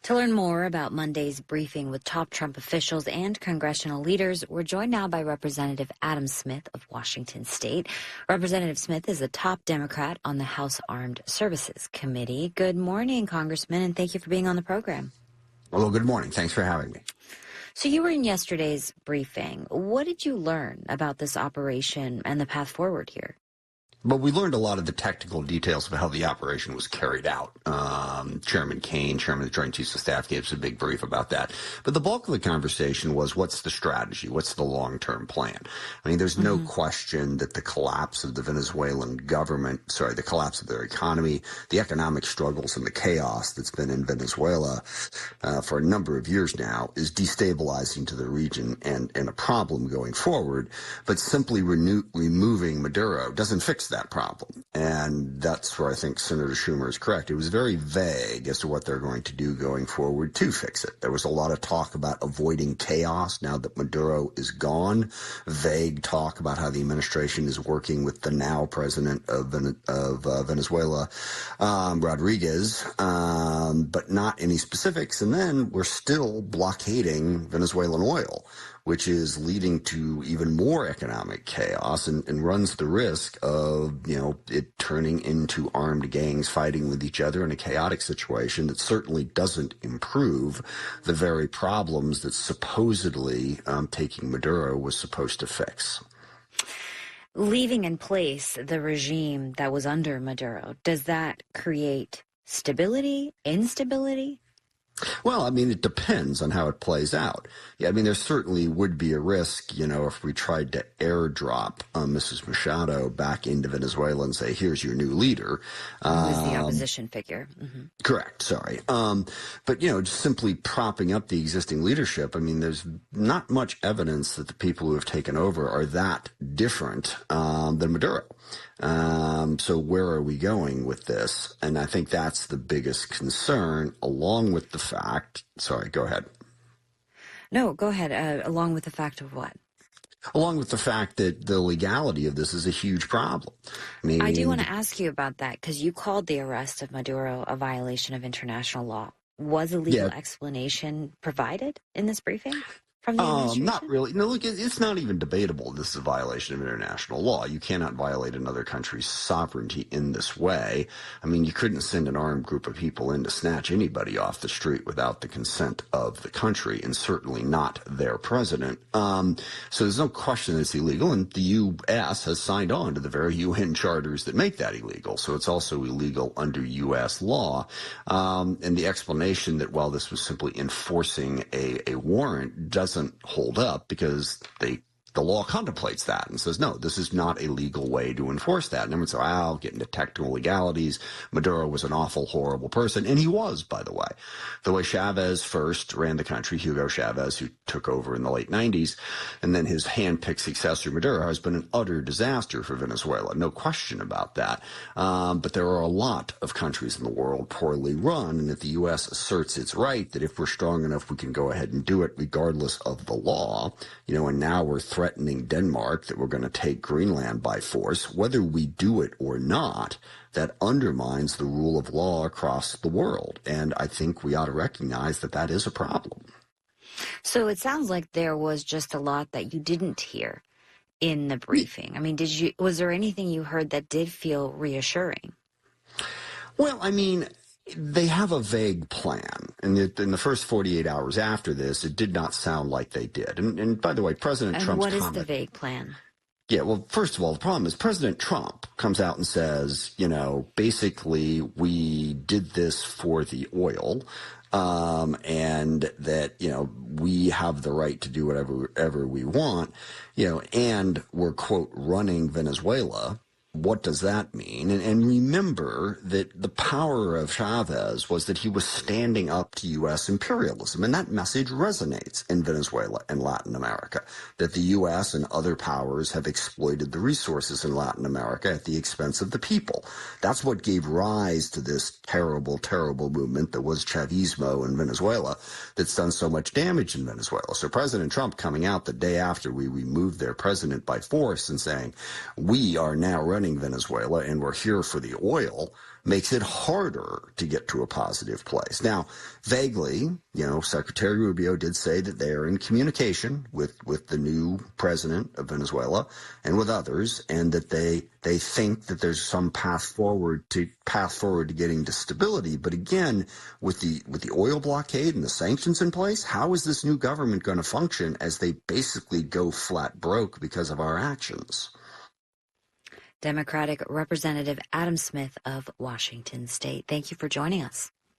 To learn more about Monday's briefing with top Trump officials and congressional leaders, we're joined now by Representative Adam Smith of Washington State. Representative Smith is a top Democrat on the House Armed Services Committee. Good morning, Congressman, and thank you for being on the program. Well, good morning. Thanks for having me. So you were in yesterday's briefing. What did you learn about this operation and the path forward here? But we learned a lot of the technical details of how the operation was carried out. Chairman Kane, Chairman of the Joint Chiefs of Staff, gave us a big brief about that. But the bulk of the conversation was, what's the strategy? What's the long-term plan? I mean, there's no question that the collapse of the Venezuelan government, the collapse of their economy, the economic struggles and the chaos that's been in Venezuela for a number of years now is destabilizing to the region and a problem going forward. But simply removing Maduro doesn't fix that problem. And that's where I think Senator Schumer is correct. It was very vague as to what they're going to do going forward to fix it. There was a lot of talk about avoiding chaos now that Maduro is gone. Vague talk about how the administration is working with the now president of Venezuela, Rodriguez, but not any specifics. And then we're still blockading Venezuelan oil, which is leading to even more economic chaos and runs the risk of, it turning into armed gangs fighting with each other in a chaotic situation that certainly doesn't improve the very problems that supposedly taking Maduro was supposed to fix. Leaving in place the regime that was under Maduro, does that create stability, instability? Well, I mean, it depends on how it plays out. Yeah, I mean, there certainly would be a risk, if we tried to airdrop Mrs. Machado back into Venezuela and say, here's your new leader. Who's the opposition figure. Correct, sorry. But, just simply propping up the existing leadership, I mean, there's not much evidence that the people who have taken over are that different than Maduro. So where are we going with this? And I think that's the biggest concern, along with the fact, sorry, go ahead. No, go ahead. Along with the fact of what? Along with the fact that the legality of this is a huge problem. I do want to ask you about that because you called the arrest of Maduro a violation of international law. Was a legal explanation provided in this briefing? Not really. No, look, it's not even debatable. This is a violation of international law. You cannot violate another country's sovereignty in this way. I mean, you couldn't send an armed group of people in to snatch anybody off the street without the consent of the country, and certainly not their president. So there's no question that it's illegal, and the U.S. has signed on to the very UN charters that make that illegal. So it's also illegal under U.S. law. And the explanation that, while this was simply enforcing a warrant doesn't hold up because the law contemplates that and says, no, this is not a legal way to enforce that. And everyone says, I'll get into technical legalities. Maduro was an awful, horrible person. And he was, by the way. The way Chavez first ran the country, Hugo Chavez, who took over in the late 90s, and then his hand-picked successor, Maduro, has been an utter disaster for Venezuela. No question about that. But there are a lot of countries in the world poorly run, and if the U.S. asserts its right that if we're strong enough, we can go ahead and do it regardless of the law, and now we're threatening Denmark that we're going to take Greenland by force, whether we do it or not, that undermines the rule of law across the world. And I think we ought to recognize that that is a problem. So it sounds like there was just a lot that you didn't hear in the briefing. I mean, was there anything you heard that did feel reassuring? Well, I mean, they have a vague plan, and in the first 48 hours after this, it did not sound like they did. And by the way, President Trump's comment... And what is the vague plan? Yeah, well, first of all, the problem is President Trump comes out and says, basically we did this for the oil, and that, we have the right to do whatever we want, and we're, quote, running Venezuela. What does that mean? And remember that the power of Chavez was that he was standing up to U.S. imperialism, and that message resonates in Venezuela and Latin America, that the U.S. and other powers have exploited the resources in Latin America at the expense of the people. That's what gave rise to this terrible, terrible movement that was Chavismo in Venezuela that's done so much damage in Venezuela. So President Trump coming out the day after we removed their president by force and saying, we are now running running Venezuela and we're here for the oil makes it harder to get to a positive place. Now, vaguely, Secretary Rubio did say that they are in communication with the new president of Venezuela and with others, and that they think that there's some path forward to getting to stability. But again, with the oil blockade and the sanctions in place, how is this new government going to function as they basically go flat broke because of our actions? Democratic Representative Adam Smith of Washington State. Thank you for joining us.